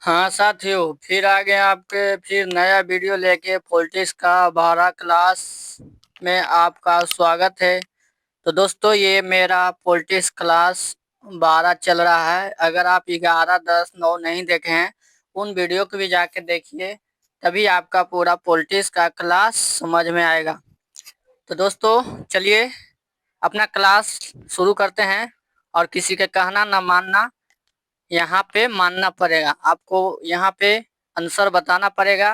हाँ साथियों, फिर आ गए आपके फिर नया वीडियो लेके पॉलिटिक्स का 12 क्लास में आपका स्वागत है। तो दोस्तों, ये मेरा पॉलिटिक्स क्लास 12 चल रहा है। अगर आप 11, 10, 9 नहीं देखे हैं, उन वीडियो को भी जाके देखिए, तभी आपका पूरा पॉलिटिक्स का क्लास समझ में आएगा। तो दोस्तों चलिए अपना क्लास शुरू करते हैं। और किसी का कहना ना मानना, यहाँ पे मानना पड़ेगा आपको। यहाँ पे आंसर बताना पड़ेगा।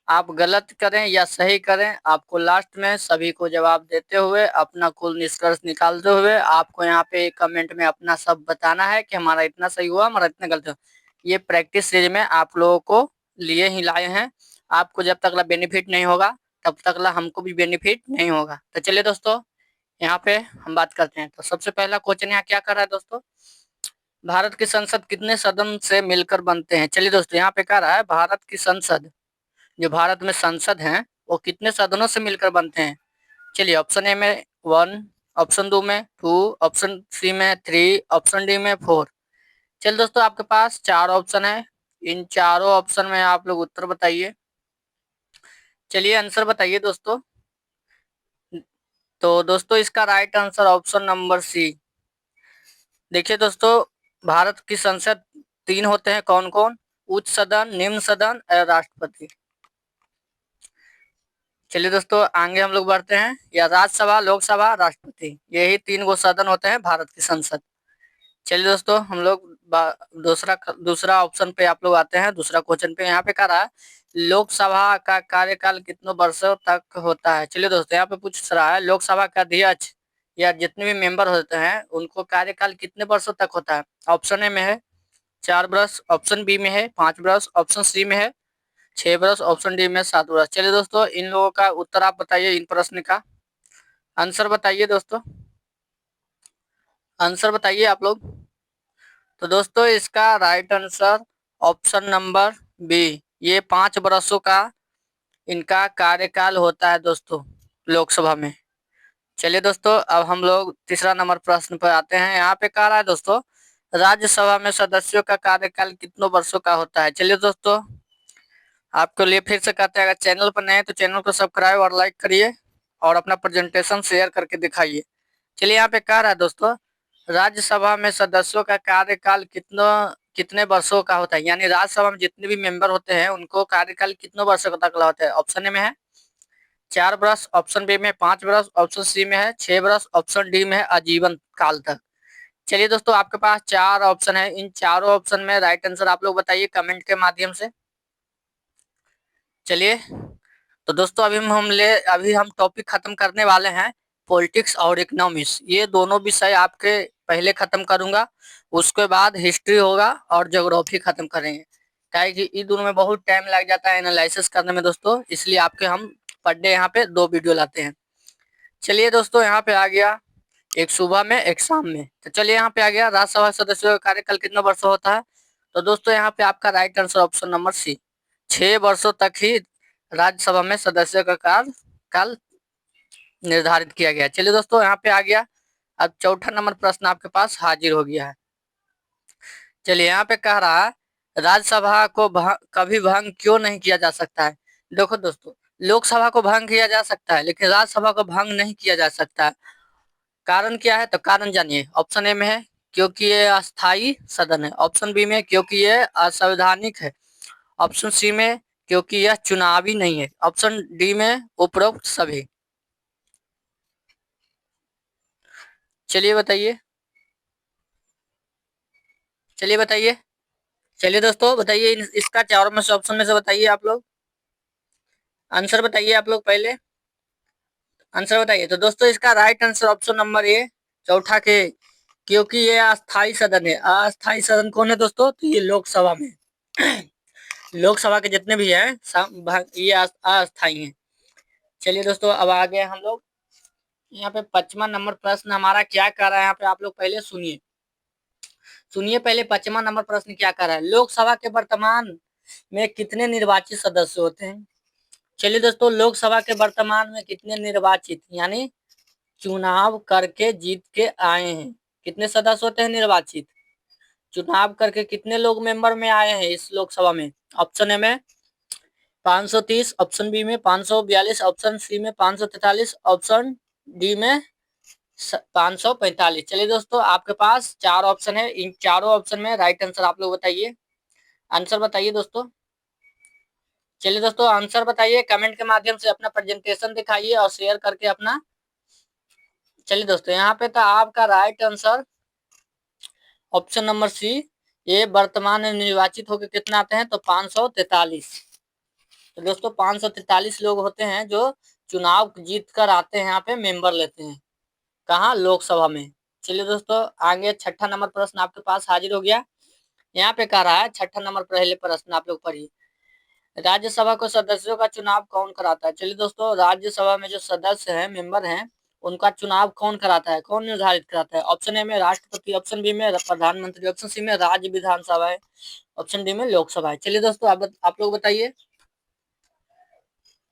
आप गलत करें या सही करें, आपको लास्ट में सभी को जवाब देते हुए अपना कुल निष्कर्ष निकालते हुए आपको यहाँ पे कमेंट में अपना सब बताना है कि हमारा इतना सही हुआ, हमारा इतना गलत हुआ। ये प्रैक्टिस सीरीज में आप लोगों को लिए ही लाए हैं। आपको जब तक बेनिफिट नहीं होगा तब तक हमको भी बेनिफिट नहीं होगा। तो चलिए दोस्तों, यहाँ पे हम बात करते हैं। तो सबसे पहला क्वेश्चन यहाँ क्या कर रहा है दोस्तों, भारत की संसद कितने सदन से मिलकर बनते हैं। चलिए दोस्तों, यहाँ पे कह रहा है भारत की संसद, जो भारत में संसद है वो कितने सदनों से मिलकर बनते हैं। चलिए, ऑप्शन ए में 1, ऑप्शन 2 में 2, ऑप्शन 3 में 3, ऑप्शन डी में 4। चलिए दोस्तों, आपके पास 4 ऑप्शन है। इन चारों ऑप्शन में आप लोग उत्तर बताइए। चलिए आंसर बताइए दोस्तों। तो दोस्तों, इसका right answer option number C. देखिए दोस्तों, भारत की संसद 3 होते हैं। कौन कौन? उच्च सदन, निम्न सदन और राष्ट्रपति। चलिए दोस्तों, आगे हम लोग बढ़ते हैं। या राज्यसभा, लोकसभा, राष्ट्रपति, यही 3 गो सदन होते हैं भारत की संसद। चलिए दोस्तों, हम लोग दूसरा दूसरा ऑप्शन पे आप लोग आते हैं। दूसरा क्वेश्चन पे यहाँ पे कह रहा है लोकसभा का कार्यकाल कितने वर्षों तक होता है। चलिए दोस्तों, यहाँ पे पूछ रहा है लोकसभा का अध्यक्ष या जितने भी मेंबर होते हैं उनको कार्यकाल कितने वर्षों तक होता है। ऑप्शन ए में है 4 वर्ष, ऑप्शन बी में है 5 वर्ष, ऑप्शन सी में है 6 वर्ष, ऑप्शन डी में 7 वर्ष। चलिए दोस्तों, इन लोगों का उत्तर आप बताइए। इन प्रश्न का आंसर बताइए दोस्तों, आंसर बताइए आप लोग। तो दोस्तों, इसका right answer option number B, ये 5 वर्षों का इनका कार्यकाल होता है दोस्तों लोकसभा में। चलिए दोस्तों, अब हम लोग तीसरा नंबर प्रश्न पर आते हैं। यहाँ पे कह रहा है दोस्तों राज्यसभा में सदस्यों का कार्यकाल कितनों वर्षों का होता है। चलिए दोस्तों, आपके लिए फिर से कहते हैं, अगर चैनल पर नए हैं तो चैनल को सब्सक्राइब और लाइक करिए और अपना प्रेजेंटेशन शेयर करके दिखाइए। चलिए, यहाँ पे कह रहा है दोस्तों राज्यसभा में सदस्यों का कार्यकाल कितने वर्षों का होता है, यानी राज्यसभा में जितने भी मेंबर होते हैं उनको कार्यकाल कितने वर्षों तक होता है। ऑप्शन ए में है 4 वर्ष, ऑप्शन बी में 5 वर्ष, ऑप्शन सी में है 6 वर्ष, ऑप्शन डी में है आजीवन काल तक। चलिए दोस्तों, आपके पास 4 ऑप्शन है। इन चारों ऑप्शन में राइट आंसर आप लोग बताइए कमेंट के माध्यम से। चलिए, तो दोस्तों अभी हम टॉपिक खत्म करने वाले हैं पॉलिटिक्स और इकोनॉमिक्स। ये दोनों विषय आपके पहले खत्म करूंगा, उसके बाद हिस्ट्री होगा और ज्योग्राफी खत्म करेंगे। क्या है कि इन दोनों में बहुत टाइम लग जाता है एनालिसिस करने में दोस्तों, इसलिए आपके हम पर डे यहाँ पे 2 वीडियो लाते हैं। चलिए दोस्तों, यहाँ पे आ गया एक सुबह में एक शाम में। तो चलिए, यहाँ पे आ गया राज्यसभा सदस्यों का कार्यकाल कितना वर्ष होता है। तो दोस्तों, यहाँ पे आपका right answer option number C, 6 वर्षों तक ही राज्यसभा में सदस्यों का कार्यकाल निर्धारित किया गया। चलिए दोस्तों, यहाँ पे आ गया। अब चौथा नंबर प्रश्न आपके पास हाजिर हो गया है। चलिए, यहाँ पे कह रहा है राज्यसभा को कभी भंग क्यों नहीं किया जा सकता है। देखो दोस्तों, लोकसभा को भंग किया जा सकता है लेकिन राज्यसभा को भंग नहीं किया जा सकता है। कारण क्या है, तो कारण जानिए। ऑप्शन ए में है क्योंकि ये अस्थाई सदन है, ऑप्शन बी में क्योंकि ये असंवैधानिक है, ऑप्शन सी में क्योंकि यह चुनावी नहीं है, ऑप्शन डी में उपरोक्त सभी। चलिए बताइए, चलिए बताइए। चलिए दोस्तों बताइए, इसका चारों में से ऑप्शन में से बताइए आप लोग। आंसर बताइए आप लोग, पहले आंसर बताइए। तो दोस्तों, इसका right answer option number A, चौथा के, क्योंकि ये अस्थाई सदन है। अस्थाई सदन कौन है दोस्तों, तो ये लोकसभा में लोकसभा के जितने भी हैं ये अस्थाई हैं। चलिए दोस्तों, अब आ गए हम लोग यहाँ पे 5वां नंबर प्रश्न हमारा क्या कर रहा है। यहाँ पे आप लोग पहले सुनिए, सुनिए पहले 5वां नंबर प्रश्न क्या कर रहा है। लोकसभा के वर्तमान में कितने निर्वाचित सदस्य होते हैं। चलिए दोस्तों, लोकसभा के वर्तमान में कितने निर्वाचित, यानी चुनाव करके जीत के आए हैं, कितने सदस्य होते हैं निर्वाचित। चुनाव करके कितने लोग मेंबर में आए हैं इस लोकसभा में? ऑप्शन ए में 530, ऑप्शन बी में 542, ऑप्शन सी में 543, ऑप्शन डी में 545। चलिए दोस्तों, आपके पास चार ऑप्शन है। इन चारों ऑप्शन में राइट आंसर आप लोग बताइए। आंसर बताइए दोस्तों। चलिए दोस्तों, आंसर बताइए, कमेंट के माध्यम से अपना प्रेजेंटेशन दिखाइए और शेयर करके अपना। चलिए दोस्तों, यहाँ पे था आपका right answer option number C. ये वर्तमान में निर्वाचित होकर कितना आते हैं? तो 543। तो दोस्तों 543 लोग होते हैं जो चुनाव जीत कर आते हैं, यहाँ पे मेंबर लेते हैं। कहाँ? लोकसभा में। चलिए दोस्तों, आगे छठा नंबर प्रश्न आपके पास हाजिर हो गया। यहाँ पे कह रहा है छठा नंबर पहले प्रश्न आप लोग पढ़िए। राज्यसभा को सदस्यों का चुनाव कौन कराता है? चलिए दोस्तों, राज्यसभा में जो सदस्य हैं, मेंबर हैं, उनका चुनाव कौन कराता है, कौन निर्धारित कराता है? ऑप्शन ए में राष्ट्रपति, ऑप्शन बी में प्रधानमंत्री, ऑप्शन सी में राज्य विधानसभा है, ऑप्शन डी में लोकसभा है। चलिए दोस्तों, आप लोग बताइए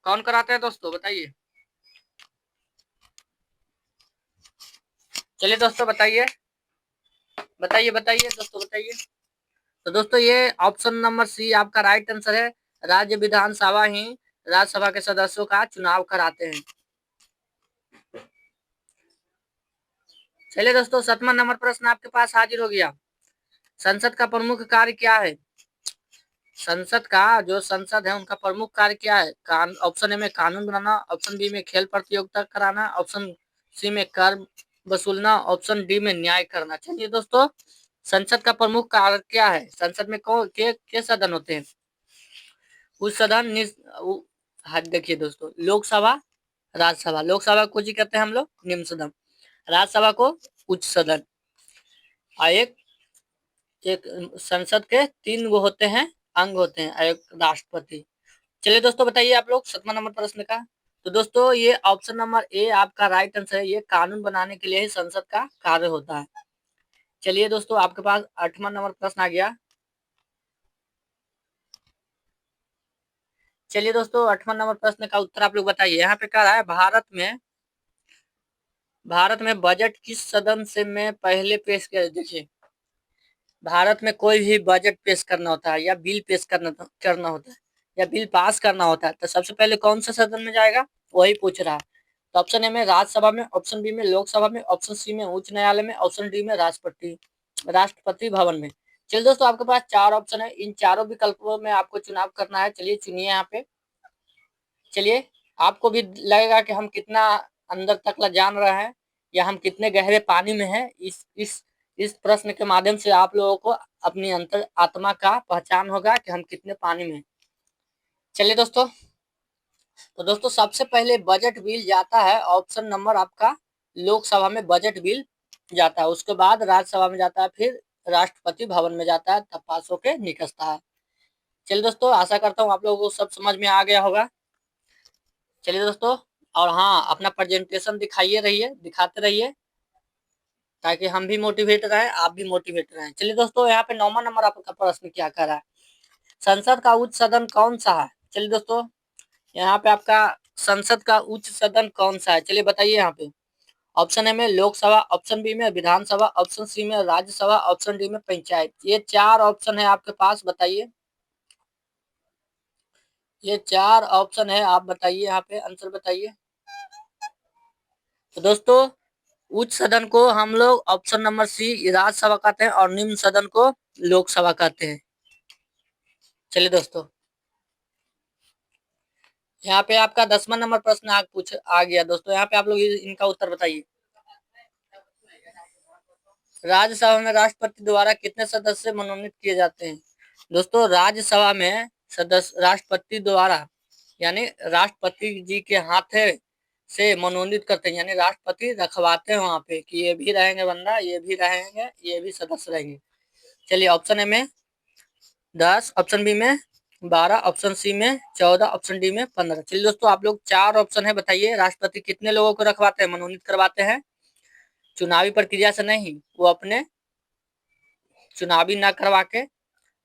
कौन कराते हैं दोस्तों, बताइए। चलिए दोस्तों बताइए, बताइए बताइए दोस्तों, बताइए। तो दोस्तों ये ऑप्शन नंबर सी आपका राइट आंसर है। राज्य विधानसभा ही राज्यसभा के सदस्यों का चुनाव कराते हैं। चलिए दोस्तों, सातवां नंबर प्रश्न आपके पास हाजिर हो गया। संसद का प्रमुख कार्य क्या है? संसद का जो संसद है उनका प्रमुख कार्य क्या है? ऑप्शन ए में कानून बनाना, ऑप्शन बी में खेल प्रतियोगिता कराना, ऑप्शन सी में कर वसूलना, ऑप्शन डी में न्याय करना। चलिए दोस्तों, संसद का प्रमुख कार्य क्या है? संसद में कौन के सदन होते हैं? उच्च सदन, देखिए दोस्तों, लोकसभा, राज्यसभा। लोकसभा को जी कहते हैं हम लोग निम्न सदन, राज्यसभा को उच्च सदन। और एक एक संसद के तीन वो होते हैं, अंग होते हैं, एक राष्ट्रपति। चलिए दोस्तों बताइए आप लोग सातवां नंबर प्रश्न का। तो दोस्तों ये ऑप्शन नंबर ए आपका राइट आंसर है। ये कानून बनाने के लिए ही संसद का कार्य होता है। चलिए दोस्तों, आपके पास आठवां नंबर प्रश्न आ गया। चलिए दोस्तों, आठवां नंबर प्रश्न का उत्तर आप लोग बताइए। यहाँ पे कह रहा है भारत में बजट किस सदन से में पहले पेश किया? देखिए, भारत में कोई भी बजट पेश करना होता है या बिल पेश करना होता है या बिल पास करना होता है, तो सबसे पहले कौन सा सदन में जाएगा, वही पूछ रहा है। तो ऑप्शन ए में राज्यसभा में, ऑप्शन बी में लोकसभा में, ऑप्शन सी में उच्च न्यायालय में, ऑप्शन डी में राष्ट्रपति भवन में। चलिए दोस्तों, आपके पास चार ऑप्शन है। इन चारों विकल्पों में आपको चुनाव करना है। चलिए चुनिए यहाँ पे। चलिए, आपको भी लगेगा कि हम कितना अंदर तक जान रहे हैं या हम कितने गहरे पानी में हैं। इस प्रश्न के माध्यम से आप लोगों को अपनी अंतर आत्मा का पहचान होगा कि हम कितने पानी में हैं। चलिए दोस्तों, तो दोस्तों सबसे पहले बजट बिल जाता है, ऑप्शन नंबर आपका लोकसभा में बजट बिल जाता है, उसके बाद राज्यसभा में जाता है, फिर राष्ट्रपति भवन में जाता है, तब पास होके निकलता है। चलिए दोस्तों, आशा करता हूँ आप लोगों को सब समझ में आ गया होगा। चलिए दोस्तों, और हाँ, अपना प्रेजेंटेशन दिखाते रहिए, ताकि हम भी मोटिवेट रहें, आप भी मोटिवेट रहें। चलिए दोस्तों, यहाँ पे 9वां नंबर आपका प्रश्न क्या कर रहा है? संसद का उच्च सदन कौन सा है? चलिए दोस्तों, यहाँ पे आपका संसद का उच्च सदन कौन सा है? चलिए बताइए यहाँ पे। ऑप्शन ए में लोकसभा, ऑप्शन बी में विधानसभा, ऑप्शन सी में राज्यसभा, ऑप्शन डी में पंचायत। ये चार ऑप्शन है आपके पास, बताइए। ये चार ऑप्शन है, आप बताइए यहाँ पे आंसर बताइए। तो दोस्तों, उच्च सदन को हम लोग ऑप्शन नंबर सी राज्यसभा कहते हैं और निम्न सदन को लोकसभा कहते हैं। चलिए दोस्तों, यहाँ पे आपका 10वां नंबर प्रश्न आ गया दोस्तों। यहाँ पे आप लोग इनका उत्तर बताइए। राज्यसभा में राष्ट्रपति द्वारा कितने सदस्य मनोनीत किए जाते हैं? दोस्तों, राज्यसभा में सदस्य राष्ट्रपति द्वारा, यानी राष्ट्रपति जी के हाथ से मनोनीत करते हैं, यानी राष्ट्रपति रखवाते हैं वहां पे कि ये भी रहेंगे बंदा, ये भी रहेंगे, ये भी सदस्य रहेंगे। चलिए, ऑप्शन ए में 10, ऑप्शन बी में 12, ऑप्शन सी में 14, ऑप्शन डी में 15। चलिए दोस्तों, आप लोग चार ऑप्शन है, बताइए राष्ट्रपति कितने लोगों को रखवाते हैं, मनोनीत करवाते हैं? चुनावी प्रक्रिया से नहीं, वो अपने चुनावी ना करवा के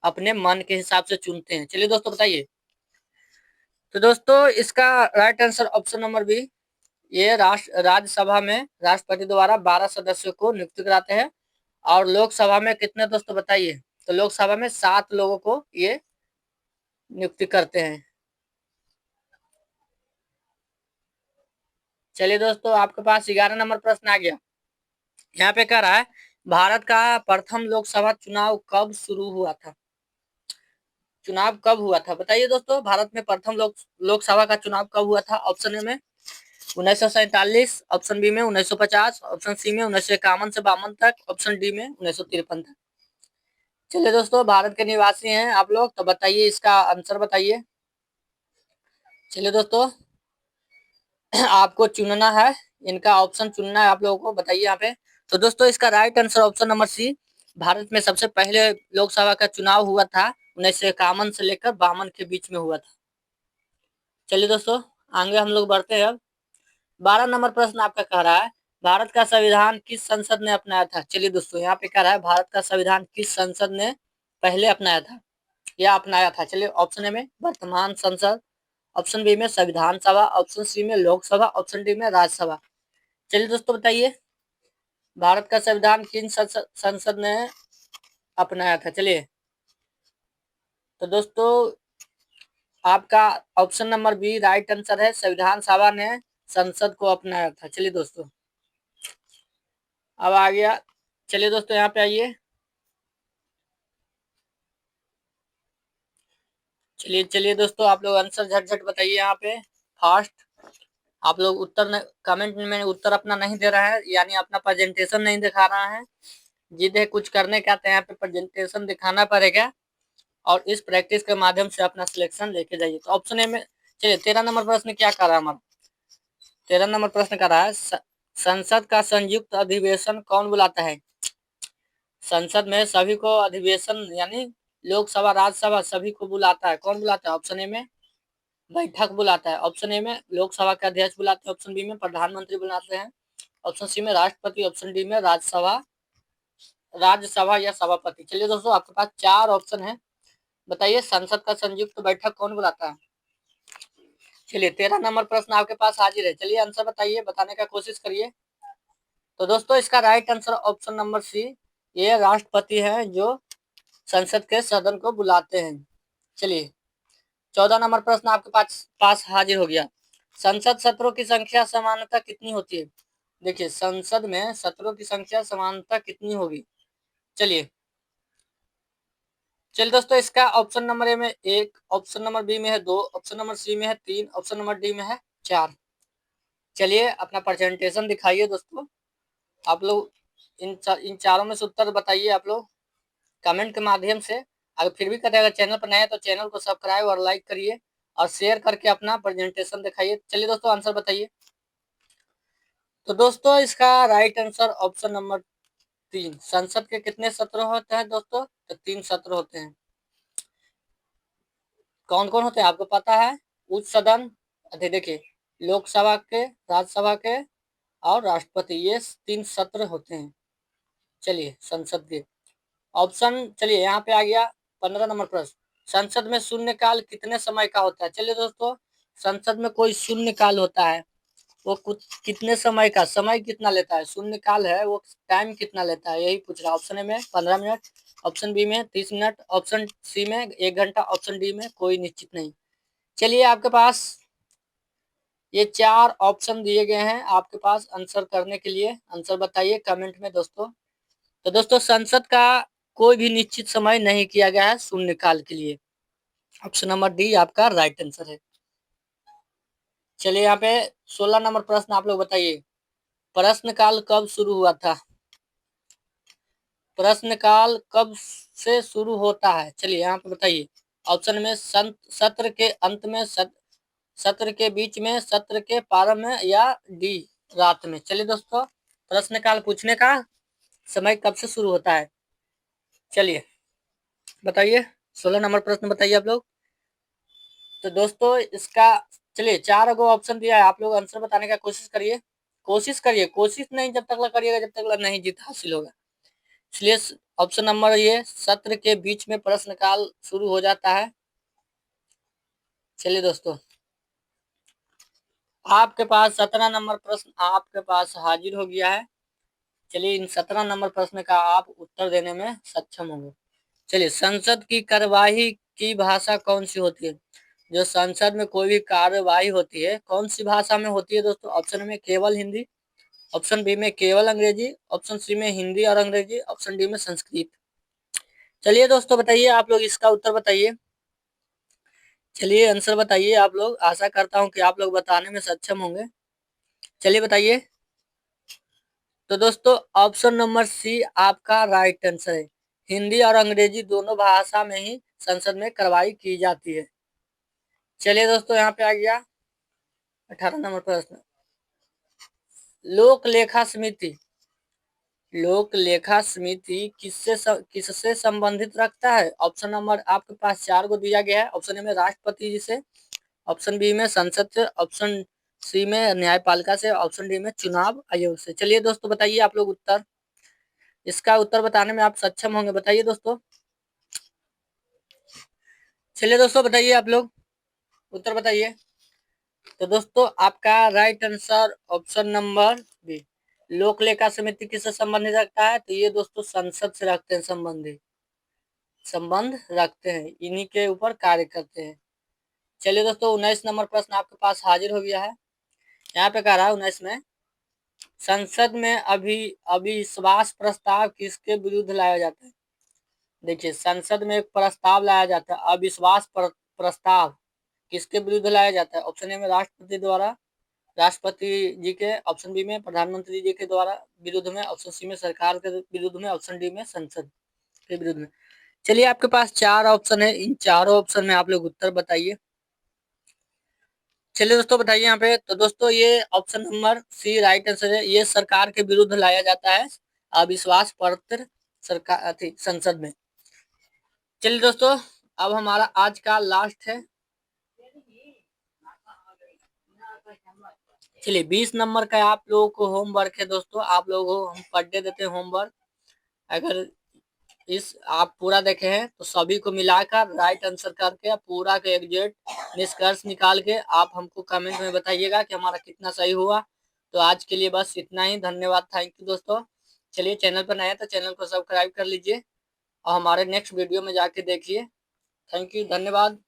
अपने मन के हिसाब से चुनते हैं। चलिए दोस्तों बताइए। तो दोस्तों, इसका right answer option number B. ये राज्यसभा में राष्ट्रपति द्वारा 12 सदस्यों को नियुक्त कराते हैं और लोकसभा में कितने दोस्तों बताइए? तो लोकसभा में 7 लोगों को ये नियुक्ति करते हैं। चलिए दोस्तों, आपके पास 11 नंबर प्रश्न आ गया। यहाँ पे कह रहा है, भारत का प्रथम लोकसभा चुनाव कब शुरू हुआ था? चुनाव कब हुआ था बताइए दोस्तों? भारत में प्रथम लोकसभा का चुनाव कब हुआ था? ऑप्शन ए में 1947, ऑप्शन बी में 1950, ऑप्शन सी में 1951 से 52 तक, ऑप्शन डी में 1953 तक। चलिए दोस्तों, भारत के निवासी हैं आप लोग, तो बताइए इसका आंसर बताइए। चलिए दोस्तों, आपको चुनना है, इनका ऑप्शन चुनना है आप लोगों को। बताइए यहाँ पे। तो दोस्तों, इसका right answer option number C, Bharat में सबसे पहले लोकसभा का चुनाव हुआ था 1951 से लेकर 52 के बीच में हुआ था। चलिए दोस्तों, आगे हम लोग बढ़ते हैं। अब 12 नंबर प्रश्न आपका कह रहा है, भारत का संविधान किस संसद ने अपनाया था? चलिए दोस्तों, यहाँ पे कह रहा है, भारत का संविधान किस संसद ने पहले अपनाया था या अपनाया था? चलिए, ऑप्शन ए में वर्तमान संसद, ऑप्शन बी में संविधान सभा, ऑप्शन सी में लोकसभा, ऑप्शन डी में राज्यसभा। चलिए दोस्तों, बताइए भारत का संविधान किन संसद ने अपनाया था? चलिए, तो दोस्तों आपका option number B right answer है, संविधान सभा ने संसद को अपनाया था। चलिए दोस्तों, अब आ गया। चलिए दोस्तों, यहाँ पे आइए। चलिए चलिए दोस्तों, आप लोग आंसर झट बताइए यहाँ पे फास्ट। आप लोग उत्तर कमेंट में उत्तर अपना नहीं दे रहा है, यानी अपना प्रेजेंटेशन नहीं दिखा रहा है। जिद है कुछ करने का, तो यहाँ पे प्रेजेंटेशन दिखाना पड़ेगा और इस प्रैक्टिस के माध्यम से अपना सिलेक्शन लेके जाइए। तो ऑप्शन ए में, चलिए 13 नंबर प्रश्न क्या कर रहा है हमारा? 13 नंबर प्रश्न कर रहा है, संसद का संयुक्त अधिवेशन कौन बुलाता है? संसद में सभी को अधिवेशन यानी लोकसभा राज्यसभा सभी को बुलाता है, कौन बुलाता है? ऑप्शन ए में बैठक बुलाता है, ऑप्शन ए में लोकसभा के अध्यक्ष बुलाते हैं, ऑप्शन बी में प्रधानमंत्री बुलाते हैं, ऑप्शन सी में राष्ट्रपति, ऑप्शन डी में राज्यसभा या सभापति। चलिए दोस्तों, आपके पास 4 ऑप्शन है। बताइए संसद का संयुक्त बैठक कौन बुलाता है? चलिए, 13 नंबर प्रश्न आपके पास हाजिर है। चलिए आंसर बताइए, बताने का कोशिश करिए। तो दोस्तों, इसका right answer option number C, ये राष्ट्रपति है जो संसद के सदन को बुलाते हैं। चलिए, 14 नंबर प्रश्न आपके पास हाजिर हो गया। संसद सत्रों की संख्या समानता कितनी होती है? देखिए, संसद में सत्रों की संख्या समानता कितनी होगी? चलिए चलिए दोस्तों, इसका ऑप्शन नंबर ए में 1, ऑप्शन नंबर बी में है 2, ऑप्शन नंबर सी में है 3, ऑप्शन नंबर डी में है 4। चलिए, अपना प्रेजेंटेशन दिखाइए दोस्तों। आप लोग इन चारों में से उत्तर बताइए आप लोग कमेंट के माध्यम से। अगर फिर भी करें, अगर चैनल पर नए हैं तो चैनल को सब्सक्राइब और लाइक करिए और शेयर करके अपना प्रेजेंटेशन दिखाइए। चलिए दोस्तों, आंसर बताइए। तो दोस्तों, इसका राइट आंसर ऑप्शन नंबर 3, संसद के कितने सत्र होते हैं दोस्तों? तो 3 सत्र होते हैं। कौन कौन होते हैं आपको पता है? उच्च सदन, देखिए, लोकसभा के, राज्यसभा के और राष्ट्रपति, ये 3 सत्र होते हैं। चलिए, संसद के ऑप्शन, चलिए यहाँ पे आ गया 15 नंबर प्रश्न, संसद में शून्यकाल कितने समय का होता है? चलिए दोस्तों, संसद में कोई शून्यकाल होता है, वो कुछ कितने समय का, समय कितना लेता है? शून्यकाल है वो, टाइम कितना लेता है, यही पूछ रहा है। ऑप्शन ए में 15 मिनट, ऑप्शन बी में 30 मिनट, ऑप्शन सी में 1 घंटा, ऑप्शन डी में कोई निश्चित नहीं। चलिए, आपके पास ये 4 ऑप्शन दिए गए हैं आपके पास आंसर करने के लिए। आंसर बताइए कमेंट में दोस्तों। तो दोस्तों, संसद का कोई भी निश्चित समय नहीं किया गया है शून्यकाल के लिए। ऑप्शन नंबर डी आपका राइट आंसर है। चलिए, यहाँ पे 16 नंबर प्रश्न आप लोग बताइए, प्रश्न काल कब शुरू हुआ था? प्रश्न काल कब से शुरू होता है? चलिए यहाँ पे बताइए। ऑप्शन में सत्र के अंत में, सत्र के बीच में, सत्र के प्रारंभ में या डी रात में। चलिए दोस्तों, प्रश्न काल पूछने का समय कब से शुरू होता है? चलिए बताइए, 16 नंबर प्रश्न बताइए आप लोग। तो दोस्तों, इसका, चलिए 4 गो ऑप्शन दिया है, आप लोग आंसर बताने का कोशिश करिए। कोशिश नहीं जब तक करिएगा जब तक नहीं जीत हासिल होगा। इसलिए ऑप्शन नंबर ये, सत्र के बीच में प्रश्न काल शुरू हो जाता है। चलिए दोस्तों, आपके पास 17 नंबर प्रश्न आपके पास हाजिर हो गया है। चलिए इन 17 नंबर प्रश्न का आप उत्तर देने में सक्षम होंगे। चलिए, संसद की कार्यवाही की भाषा कौन सी होती है? जो संसद में कोई भी कार्यवाही होती है कौन सी भाषा में होती है दोस्तों? ऑप्शन में केवल हिंदी, ऑप्शन बी में केवल अंग्रेजी, ऑप्शन सी में हिंदी और अंग्रेजी, ऑप्शन डी में संस्कृत। चलिए दोस्तों बताइए, आप लोग इसका उत्तर बताइए। चलिए आंसर बताइए आप लोग, आशा करता हूँ कि आप लोग बताने में सक्षम होंगे। चलिए बताइए। तो दोस्तों ऑप्शन नंबर सी आपका राइट आंसर है। हिंदी और अंग्रेजी दोनों भाषा में ही संसद में कार्रवाई की जाती है। चलिए दोस्तों यहाँ पे आ गया 18 नंबर प्रश्न। लोक लेखा समिति, लोक लेखा समिति किससे संबंधित रखता है? ऑप्शन नंबर आपके पास 4 को दिया गया है। ऑप्शन ए में राष्ट्रपति जी से, ऑप्शन बी में संसद से, ऑप्शन सी में न्यायपालिका से, ऑप्शन डी में चुनाव आयोग से। चलिए दोस्तों बताइए आप लोग उत्तर, इसका उत्तर बताने में आप सक्षम होंगे, बताइए दोस्तों। चलिए दोस्तों बताइए आप लोग, उत्तर बताइए। तो दोस्तों आपका right answer option number B, लोक लेखा समिति किससे संबंधित रखता है? तो ये दोस्तों संसद से रखते हैं, संबंध रखते हैं, इन्हीं के ऊपर कार्य करते हैं। चलिए दोस्तों 19 नंबर प्रश्न आपके पास हाजिर हो गया है। यहाँ पे कह रहा है 19 में, संसद में अविश्वास प्रस्ताव किसके विरुद्ध लाया जाता है? देखिए संसद में एक प्रस्ताव लाया जाता है, अविश्वास प्रस्ताव किसके विरुद्ध लाया जाता है? ऑप्शन ए में राष्ट्रपति द्वारा, राष्ट्रपति जी के, ऑप्शन बी में प्रधानमंत्री जी के द्वारा विरुद्ध में, ऑप्शन सी में सरकार के विरुद्ध में, ऑप्शन डी में संसद के विरुद्ध में। चलिए आपके पास 4 ऑप्शन है, इन चारों ऑप्शन में आप लोग उत्तर बताइए। चलिए दोस्तों बताइए यहाँ पे। तो दोस्तों ये option number C right answer है, ये सरकार के विरुद्ध लाया जाता है अविश्वास पत्र सरकार संसद में। चलिए दोस्तों अब हमारा आज का लास्ट है, चलिए 20 नंबर का आप लोगों को होमवर्क है दोस्तों, आप लोगों को हम पर डे देते हैं होमवर्क। अगर इस आप पूरा देखे हैं तो सभी को मिलाकर राइट आंसर करके पूरा के एग्जैक्ट निष्कर्ष निकाल के आप हमको कमेंट में बताइएगा कि हमारा कितना सही हुआ। तो आज के लिए बस इतना ही, धन्यवाद, थैंक यू दोस्तों। चलिए चैनल पर नया तो चैनल को सब्सक्राइब कर लीजिए और हमारे नेक्स्ट वीडियो में जाके देखिए। थैंक यू, धन्यवाद।